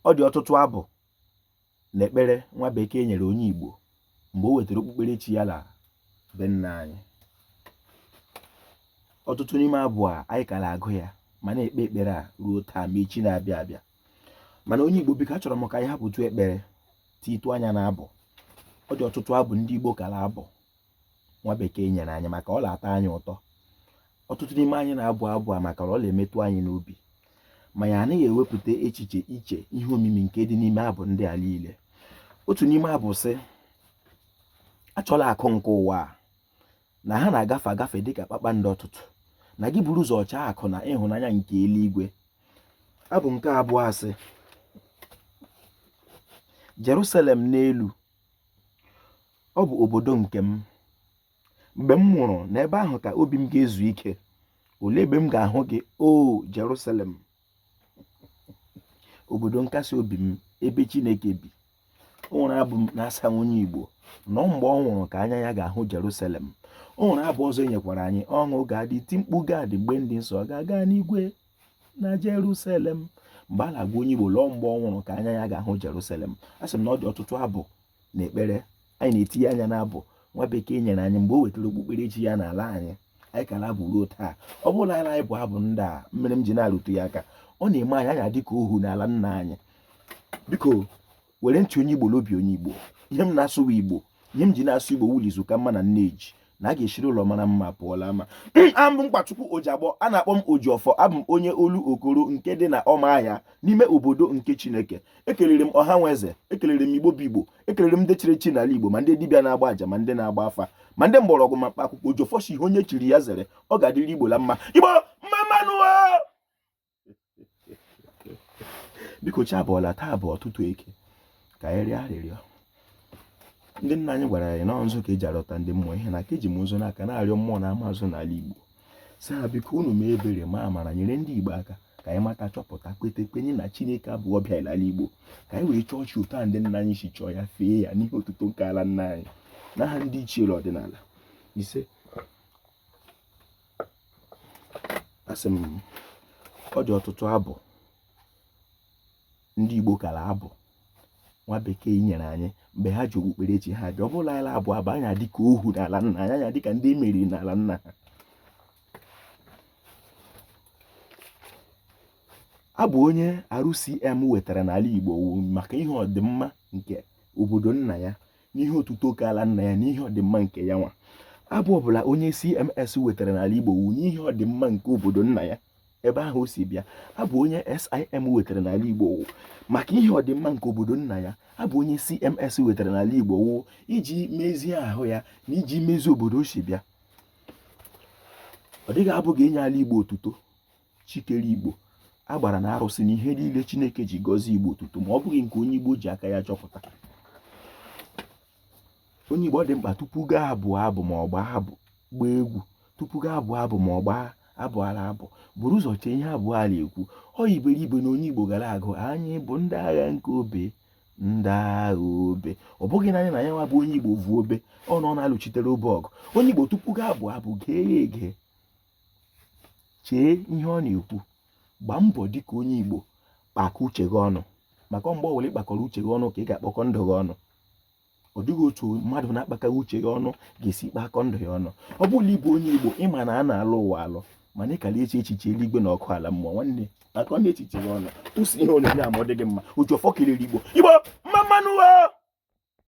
ọ dị ọtụtụ abụ na ekpere nwa bekee nyere onye Igbo mgbe o wetara okpukperechi ya la be nna anyị. Ọtụtụ n'ime abụ a anyị kara agụ ya ma na-ekpe ekpere a ruo taa ma echi na-abịa abịa. Mana onye Igbo biko achọrọ m ka anyị hapụtụ ekpere titu anya na abụ. Ọ dị ọtụtụ abụ ndị Igbo kara abụ nwa bekee nyere anyị maka ọ na-atọ anyị ụtọ. Ọtụtụ n'ime anyị na-abụ abụ a maka ọ na-emetụ anyị n'obi, ma ya anaghị ewepụta echiche iche ihe omimi nke dị n'ime abụ ndị a niile. Otu n'ime abụ sị, achọla akụ nke ụwa na ha na-agafe agafe dịka kpakpando ọtụtụ, na gị buru ụzọ ọcha akụ na ịhụnanya nke eluigwe. Abụ nke abụọ asị, Jerusalem n'elu, ọ bụ obodo nke m. Mgbe m nwụrụ n'ebe ahụ ka obi m ga-ezu ike. Olee ebe m ga-ahụ gị, o Jerusalem? Obodo nkasi obi m, ebe Chineke bi. O nwere abụ m na-asa onye Igbo nọ mgbe ọ nwụrụ ka anya ya ga-ahụ Jerusalem. O nwere abụ ọzọ enyekwara anyị, ọṅụ ga-adị, ti mkpu ga-adị mgbe ndị nsọ ga-aga n'igwe na Jerusalem. Mgbe a na-agwa onye Igbo lọọ mgbe ọ nwụrụ ka anya ya ga-ahụ Jerusalem. A sị m na ọ dị ọtụtụ abụ na ekpere anyị na-etinye anya n'abụ nwa bekee nyere anyị mgbe o wetara okpukperechi ya n'ala anyị. Anyị kara abụ ruo taa. Ọ bụrụ na anyị bụ abụ ndị a mmere m ji na-arụtụ ya aka, ọ na-eme anyị anya dịka ohu n'ala nna anyị. Biko were ntị onye Igbo n'obi onye Igbo. Ihe m na-asụwa Igbo, ihe m ji na-asụ Igbo wulizu ka mma na nneji na a ga-eshiri ụlọ mara mma pụọla ama. Abụ m Mkpachukwu Ojiagbọ, a na-akpọ m Ojiọfọ. Abụ m onye olu okoro nke dị na Ọmahịa n'ime obodo nke Chineke. Ekelere m ọha nwaeze, ekelere m Igbo bụ Igbo, ekelere m ndị chiri chi n'ala Igbo, ma ndị dibịa na-agba aja, ma ndị na-agba afa, ma ndị mgbọrọgwụ ma mkpa akwụkwọ. Ojiọfọ si ihe onye chiri ya zere, ọ ga-adịrị Igbo la mma. Igbo mmanụ! Biko chi abụọla, taa bụ ọtụtụ eke ka anyị rịọ arịrịọ. Ndị nna anyị gwara anyị na nzụ ka eji arọta ndị mmụọ ihe, na ka eji m ụzọ n'aka na-arịọ mmụọ na amazụ n'ala Igbo. Sị ha biko unu mee ebere ma amara nyere ndị Igbo aka ka anyị mata, chọpụta, kweta, kwenye na Chineke abụ ọbịa n'ala Igbo, ka anyị wee chọọ chi ụtọ ndị nna anyị si chọọ ya, fee ya n'ihe otuto nke ala nna anyị n'aha ndị ichie ọdịnala ise. Asị m, ọ dị ọtụtụ abụ ndị Igbo kara abụ nwa bekee nyere anyị mgbe ha ji okpukperechi ha bịa. Ọ bụla anyị abụ abụ anya dịka ohu n'ala nna anyị, anya dịka ndị emeriri n'ala nna ha. Abụ onye RCM wetara n'ala Igbo maka ihe ọdịmma nke obodo nna ya, n'ihe otuto ka ala nna ya, n'ihe ọdịmma nke ya nwa. Abụ ọbụla onye CMS wetara n'ala Igbo n'ihe ọdịmma nke obodo nna ya, ebe ahụ o si bịa. Abụ onye SIM wetara n'ala Igbo maka ihe ọdịmma nke obodo nna ya. Abụ onye CMS wetara n'ala Igbo iji mezie ahụ ya na iji mezie obodo o si bịa. Ọ dịghị abụ ga-enye ala Igbo otuto chikere Igbo agbara na arụsị na ihe niile Chineke ji gọzie Igbo otuto, ma ọ bụghị nke onye Igbo ji aka ya chọpụta. Onye Igbo ọ dị mkpa tupu gaa abụ abụ ma ọ gbaa abụ gbaa egwu, tupu gaa abụ abụ ma ọ gbaa abụ ala abụ, buru ụzọ chee ihe abụọ ala ekwu. Ọ iberibe na onye Igbo gara agụ, anyị bụ ndị agha nke obe, ndị agha obe. Ọ bụghị na anyị na ya nwa bụ onye Igbo vu obe, ọ nọ na-alụchitere obe ọgụ. Onye Igbo tupu gaa abụ abụ, gee ya ege, chee ihe ọ na-ekwu, gbaa mbọ dịka onye Igbo kpakọ uche gị ọnụ, maka mgbe ọ were ịkpakọrọ uche gị ọnụ ka ị ga-akpọkọ ndụ gị ọnụ. Ọ dịghị otu mmadụ na-akpakaghị uche gị ọnụ ga-esi kpakọ ndụ ya ọnụ. Ọ bụla ịbụ onye Igbo, ịma na a na-alụ ụwa alụ, mana ị kara eche echiche eluigwe na ọkụ ala mmụọ. Nwanne, maka ọ na-echiche gị ọnụ, tụsi ihe onyonyo a ma ọ dị gị mma. Ojiọfọ kelere Igbo. Igbo mmanụ!